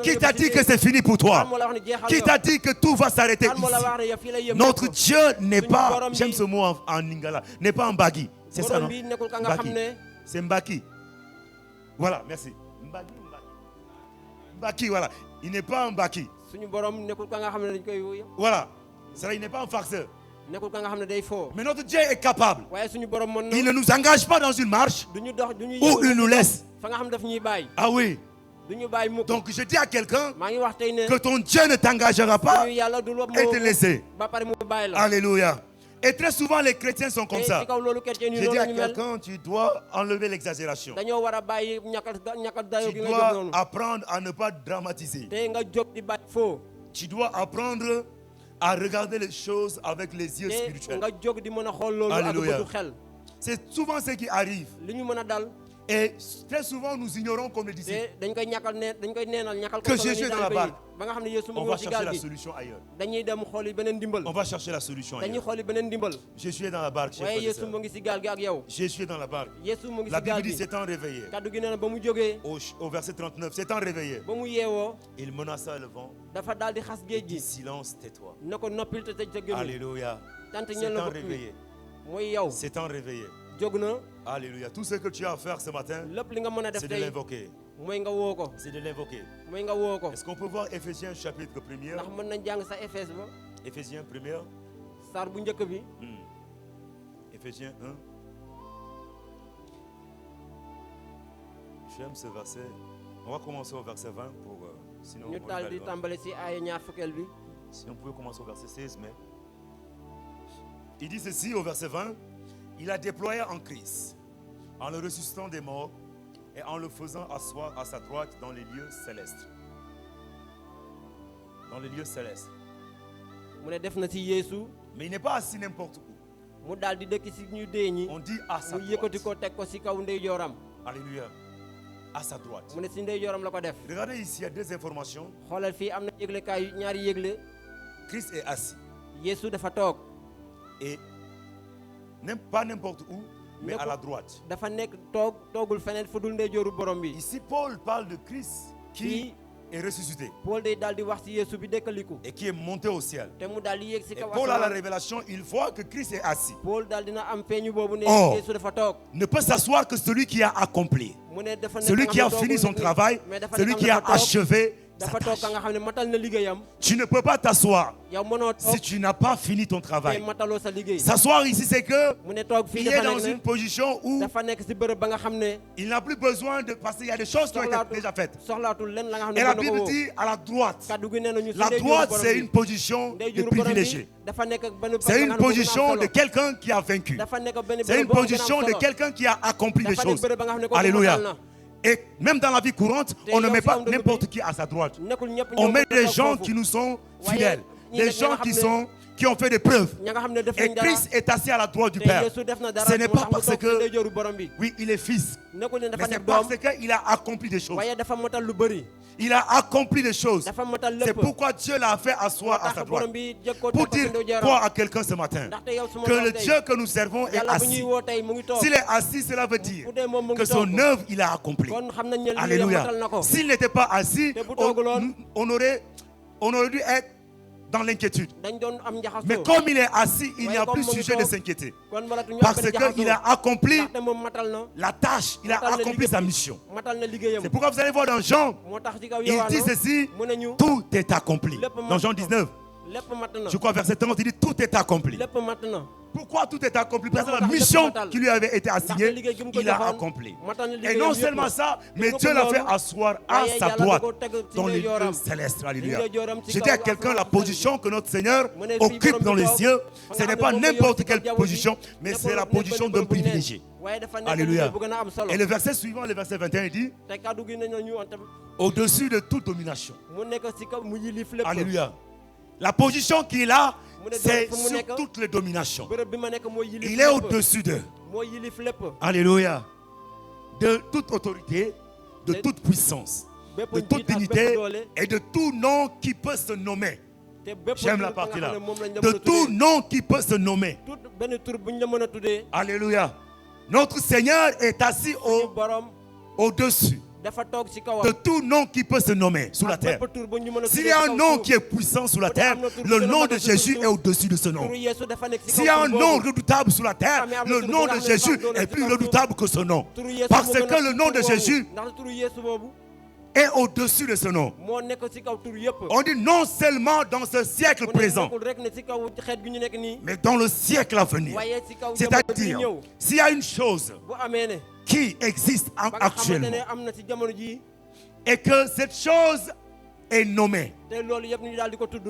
Qui t'a dit que c'est fini pour toi? Qui t'a dit que tout va s'arrêter ici? Notre Dieu n'est pas, j'aime ce mot en lingala, n'est pas un bagui. C'est ça, non? Mbaki. C'est Mbaki. Voilà, merci. Mbaki, voilà. Il n'est pas un Mbaki. Voilà. C'est-à-dire, il n'est pas un farceur. Mais notre Dieu est capable. Il ne nous engage pas dans une marche où il nous laisse. Ah oui. Donc je dis à quelqu'un que ton Dieu ne t'engagera pas et te laisser. Alléluia. Et très souvent les chrétiens sont comme ça. Je dis à quelqu'un, tu dois enlever l'exagération. Tu dois apprendre à ne pas dramatiser. Tu dois apprendre à regarder les choses avec les yeux spirituels. Alléluia. C'est souvent ce qui arrive. Et très souvent nous ignorons comme les disciples que Jésus est dans la barque. On va chercher la solution ailleurs. On va chercher la solution ailleurs. Jésus est dans la barque. Jésus est dans la barque. La Bible dit s'étant réveillé. Au verset 39, s'étant réveillé, il menaça le vent. Il dit silence, tais-toi. Alléluia. S'étant réveillé. S'étant réveillé. Alléluia. Tout ce que tu as à faire ce matin, c'est de l'invoquer. c'est de l'invoquer. Est-ce qu'on peut voir Éphésiens chapitre 1er? Éphésiens 1er. Éphésiens 1. J'aime ce verset. On va commencer au verset 20 pour sinon on si on pouvait commencer au verset 16, mais il dit ceci au verset 20: il a déployé en Christ, en le ressuscitant des morts et en le faisant asseoir à sa droite dans les lieux célestes. Dans les lieux célestes. Mais il n'est pas assis n'importe où. On dit à sa droite. Alléluia. À sa droite. Regardez ici, il y a deux informations. Christ est assis. Et pas n'importe où, mais à la droite. Ici, Paul parle de Christ qui est ressuscité et qui est monté au ciel. Et Paul a la révélation, il voit que Christ est assis. Or, ne peut s'asseoir que celui qui a accompli, celui qui a fini son travail, celui qui a achevé sa tâche. Tu ne peux pas t'asseoir si tu n'as pas fini ton travail. S'asseoir ici, c'est que il est dans une position où il n'a plus besoin de passer. Il y a des choses qui ont été déjà faites. Et la Bible dit à la droite. La droite, c'est une position de privilégié. C'est une position de quelqu'un qui a vaincu. C'est une position de quelqu'un qui a accompli des choses. Alléluia. Et même dans la vie courante, on ne met pas n'importe qui à sa droite. On met des gens qui nous sont fidèles, des gens qui ont fait des preuves. Et Christ est assis à la droite du Père. Ce n'est pas parce que, oui, il est fils, mais c'est parce qu'il a accompli des choses. Il a accompli des choses. C'est pourquoi Dieu l'a fait asseoir à sa droite. Pour dire quoi à quelqu'un ce matin? Que le Dieu que nous servons est assis. S'il est assis, cela veut dire que son œuvre, il a accompli. Alléluia. S'il n'était pas assis, on aurait dû être dans l'inquiétude. Mais comme il est assis, il n'y a plus sujet de s'inquiéter. Parce qu'il a accompli la tâche, il a accompli sa mission. C'est pourquoi vous allez voir dans Jean, il dit ceci: tout est accompli. Dans Jean 19, je crois verset 30, il dit tout est accompli. Pourquoi tout est accompli? Parce que la mission qui lui avait été assignée, il a accompli. Et non seulement ça, mais Dieu l'a fait asseoir à sa droite dans les lieux célestes. Alléluia. Je dis à quelqu'un, la position que notre Seigneur occupe dans les cieux, ce n'est pas n'importe quelle position, mais c'est la position d'un privilégié. Alléluia. Et le verset suivant, le verset 21, il dit: au-dessus de toute domination. Alléluia. La position qu'il a, c'est sur toutes les dominations. Il est au-dessus d'eux. Alléluia. De toute autorité, de toute puissance, de toute dignité et de tout nom qui peut se nommer. J'aime la partie là. De tout nom qui peut se nommer. Alléluia. Notre Seigneur est assis au-dessus de tout nom qui peut se nommer sous la terre. S'il y a un nom qui est puissant sous la terre, le nom de Jésus est au-dessus de ce nom. S'il y a un nom redoutable sous la terre, le nom de Jésus est plus redoutable que ce nom. Parce que le nom de Jésus est au-dessus de ce nom. On dit non seulement dans ce siècle présent, mais dans le siècle à venir. C'est-à-dire, s'il y a une chose qui existe actuellement et que cette chose est nommée,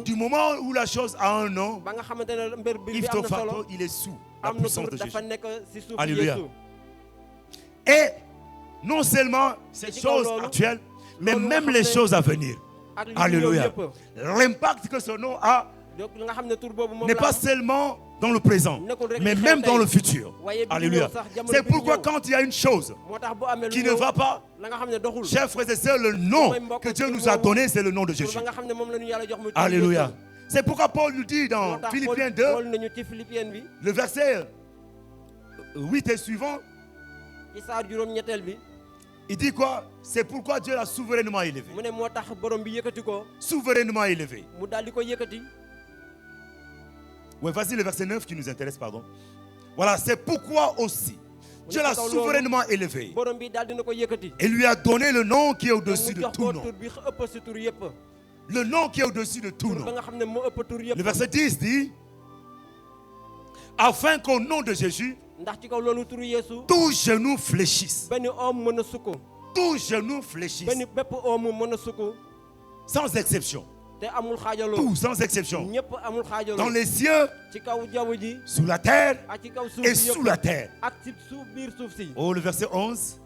du moment où la chose a un nom, ipso facto, il est sous la puissance de Jésus. Alléluia. Et non seulement ces choses actuelles, mais même les choses à venir. Alléluia. L'impact que ce nom a n'est pas seulement dans le présent, mais même dans le futur. Alléluia. C'est pourquoi quand il y a une chose qui ne va pas, chers frères et sœurs, le nom que Dieu nous a donné, c'est le nom de Jésus. Alléluia. C'est pourquoi Paul nous dit dans Philippiens 2, le verset 8 et suivant, il dit quoi? C'est pourquoi Dieu l'a souverainement élevé. Souverainement élevé. Oui, vas-y, le verset 9 qui nous intéresse, pardon. Voilà, c'est pourquoi aussi Dieu l'a souverainement élevé. Et lui a donné le nom qui est au-dessus de tout nom. Le nom qui est au-dessus de tout nom. Le verset 10 dit, afin qu'au nom de Jésus, tout genou fléchisse. Tout genou fléchisse. Sans exception. Tout, sans exception. Dans les cieux, sous la terre et sous la terre. Oh, le verset 11.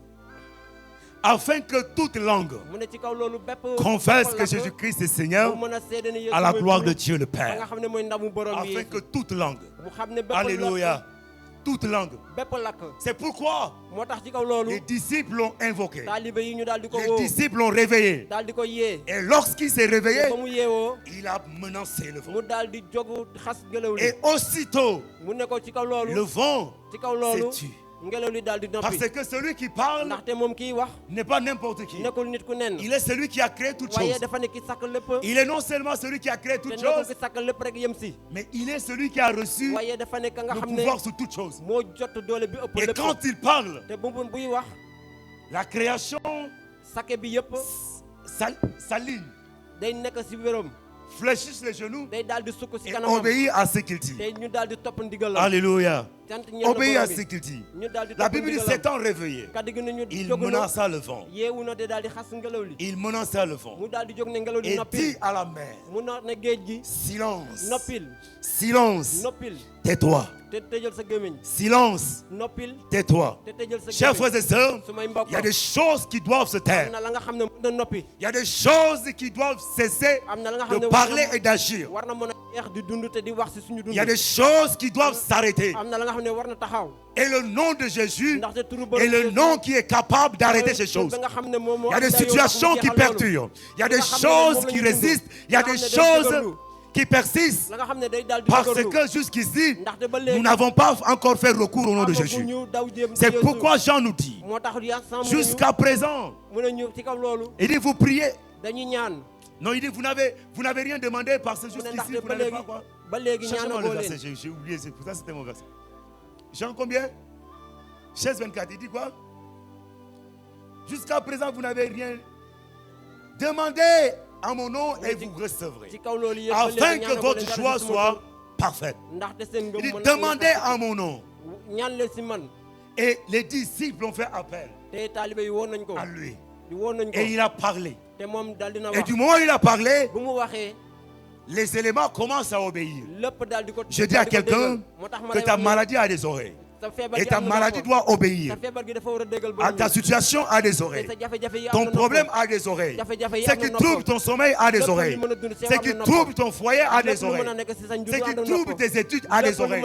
Afin que toute langue confesse que Jésus-Christ est Seigneur à la gloire de Dieu le Père. Afin que toute langue. Alléluia. Toute langue. C'est pourquoi les disciples l'ont invoqué. Les disciples l'ont réveillé. Et lorsqu'il s'est réveillé, il a menacé le vent. Et aussitôt, le vent s'est tu. Parce que celui qui parle n'est pas n'importe qui. Il est celui qui a créé toutes choses. Il est non seulement celui qui a créé toutes choses, mais il est celui qui a reçu le pouvoir sur toutes choses. Et quand il parle, la création s'aligne, fléchisse les genoux et obéit à ce qu'il dit. Alléluia. Obéit à ce qu'il dit. La Bible dit, s'étant réveillé, il menaça le vent. Il menaça le vent et dit à la mer, silence, silence, tais-toi. Silence, tais-toi. Chers frères et sœurs, il y a des choses qui doivent se taire. Il y a des choses qui doivent cesser de parler et d'agir. Il y a des choses qui doivent s'arrêter. Et le nom de Jésus est le nom qui est capable d'arrêter ces choses. Il y a des situations qui perdurent. Il y a des choses qui résistent. Il y a des choses qui persistent. Parce que jusqu'ici, nous n'avons pas encore fait recours au nom de Jésus. C'est pourquoi Jean nous dit, jusqu'à présent, il dit vous priez. Non, il dit vous n'avez rien demandé parce que jusqu'ici vous n'avez pas quoi. Cherchez-moi le verset, j'ai oublié, c'est pour ça que c'était mon verset. Jean combien? 16-24, il dit quoi? Jusqu'à présent vous n'avez rien demandé à mon nom et vous recevrez. Afin que votre joie soit parfaite. Il dit demandez à mon nom. Et les disciples ont fait appel à lui. Et il a parlé. Et du moment où il a parlé, les éléments commencent à obéir. Je dis à quelqu'un que ta maladie a des oreilles. Et ta maladie doit obéir. Ta situation a des oreilles. Ton problème a des oreilles. Ce qui trouble ton sommeil a des oreilles. Ce qui trouble ton foyer a des oreilles. Ce qui trouble tes études a des oreilles.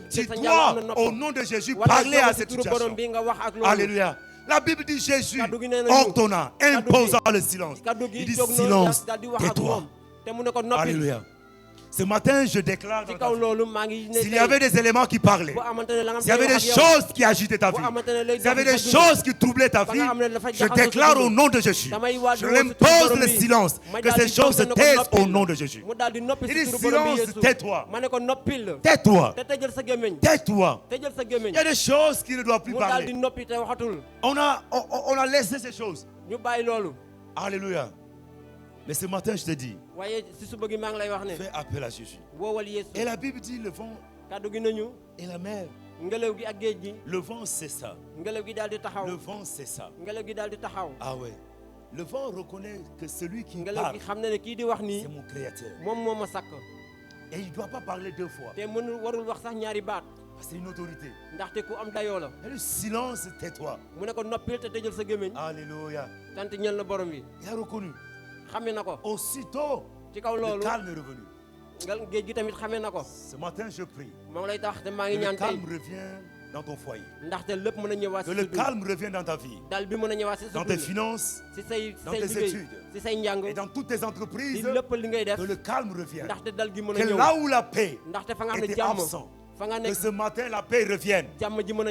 Tu dois, au nom de Jésus, parler à cette situation. Alléluia. La Bible dit Jésus ordonna, imposa le silence. Il dit silence, tais-toi. Alléluia. Ce matin, je déclare s'il y avait des éléments qui parlaient, s'il y avait des choses qui agitaient ta vie, s'il y avait des choses qui troublaient ta vie, je déclare au nom de Jésus, je l'impose le silence, que ces choses se taisent au nom de Jésus. Il dit silence, tais-toi. Tais-toi. Tais-toi. Il y a des choses qui ne doivent plus parler. On a laissé ces choses. Alléluia. Mais ce matin, je te dis, fais appel à Jésus. Et la Bible dit le vent et la mer. Le vent cessa. Le vent cessa. Ah ouais. Le vent reconnaît que celui qui parle, c'est mon créateur. Et il ne doit pas parler deux fois. C'est une autorité. Et le silence, tais-toi. Alléluia. Il a reconnu. Aussitôt, le calme est revenu. Ce matin, je prie. Que le calme revienne dans ton foyer. Que le calme revienne dans ta vie. Dans tes finances, dans tes études. Et dans toutes tes entreprises. Que le calme revienne. Que là où la paix était absente, que ce matin la paix revienne.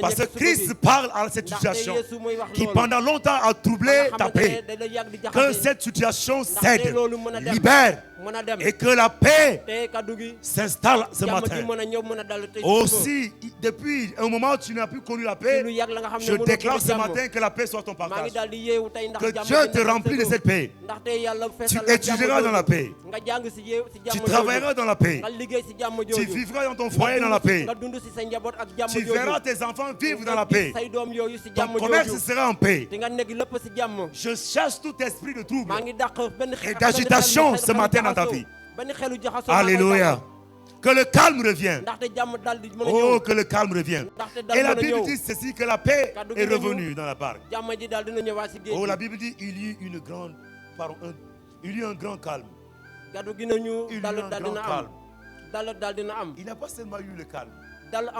Parce que Christ parle à cette situation qui pendant longtemps a troublé ta paix. Que cette situation cède, libère Et que la paix s'installe ce matin. Aussi, depuis un moment tu n'as plus connu la paix, je déclare ce matin que la paix soit ton partage. Que Dieu te remplit de cette paix. Tu étudieras dans la paix. Tu travailleras dans la paix. Tu vivras dans ton foyer dans la paix. Tu verras tes enfants vivre dans la paix. Ton commerce sera en paix. Je cherche tout esprit de trouble et d'agitation ce matin dans ta vie. Alléluia. Que le calme revienne. Oh, que le calme revienne. Et la Bible dit ceci, que la paix est revenue dans la barque. Oh, la Bible dit il y eut une grande, pardon, il y eut un grand calme. Il y a eu un grand calme. Il n'a pas seulement eu le calme.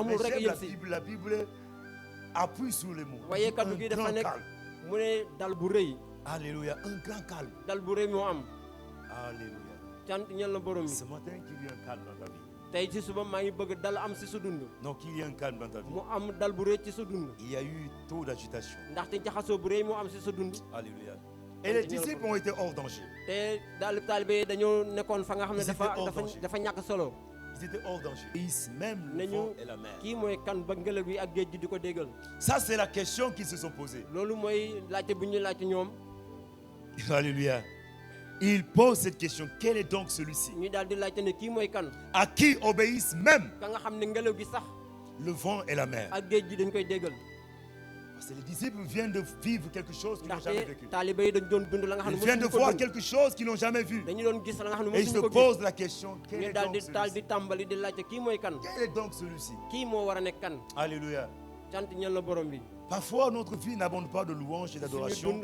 Mais j'aime la Bible appuie sur les mots. Un grand calme. Alléluia, un grand calme. Alléluia. Ce matin, qu'il y ait un calme dans ta vie. Non, qu'il y ait un calme dans ta vie. Il y a eu trop d'agitation. Alléluia. Et les disciples ont été hors danger. Ils étaient hors danger. Même le vent et la mer. Ça, c'est la question qu'ils se sont posées. Alléluia. Ils posent cette question. Quel est donc celui-ci? À qui obéissent même le vent et la mer? Parce que les disciples viennent de vivre quelque chose qu'ils n'ont jamais vécu. Ils viennent de voir quelque chose qu'ils n'ont jamais vu. Et ils se posent la question, quel est donc celui-ci? Alléluia. Parfois, notre vie n'abonde pas de louanges et d'adoration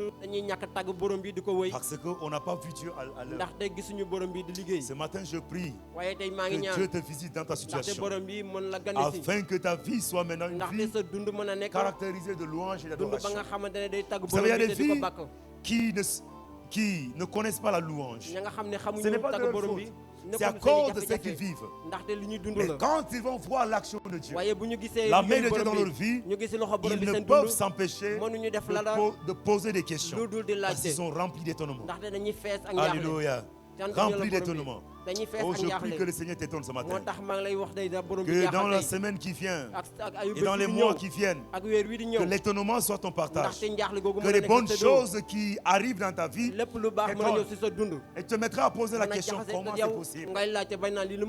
parce qu'on n'a pas vu Dieu à l'œuvre. Ce matin, je prie que Dieu te visite dans ta situation afin que ta vie soit maintenant une vie caractérisée de louanges et d'adoration. Vous savez, il y a des vies qui ne connaissent pas la louange. Ce n'est pas de leur faute. C'est à cause de ce qu'ils vivent. Mais quand ils vont voir l'action de Dieu, la main de Dieu dans leur vie, ils ne peuvent s'empêcher de poser des questions parce qu'ils sont remplis d'étonnement. Alléluia. Remplis d'étonnement. Oh, je prie que le Seigneur t'étonne ce matin. Que dans la semaine qui vient et dans les mois qui viennent, que l'étonnement soit ton partage. Que les bonnes choses qui arrivent dans ta vie t'étonnent. Et te mettra à poser la question, comment c'est possible?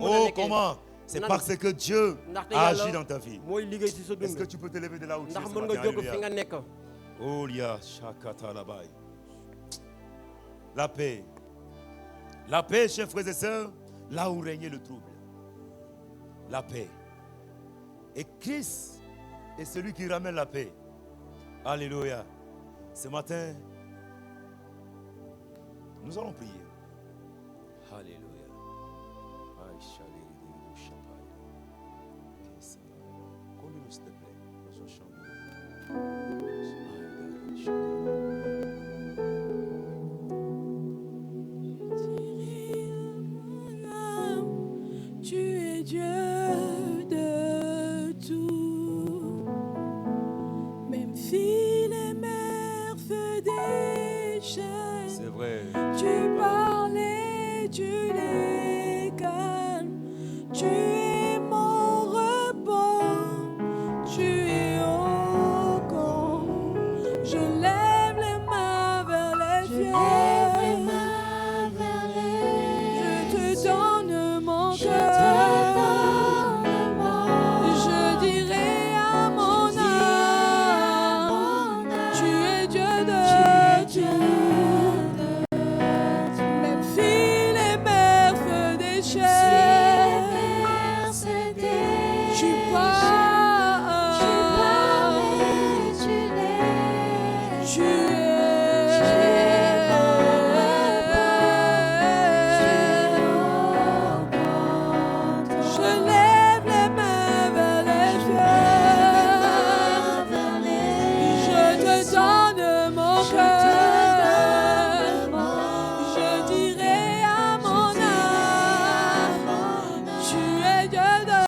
Oh, comment? C'est parce que Dieu a agi dans ta vie. Est-ce que tu peux te lever de là où tu es ce matin? Oh, la paix. La paix, chers frères et sœurs, là où régnait le trouble. La paix. Et Christ est celui qui ramène la paix. Alléluia. Ce matin, nous allons prier. Alléluia. Conduis-nous, s'il te plaît, dans ce chant. Dieu de tout, même si les mers se déchaînent. C'est vrai. Tu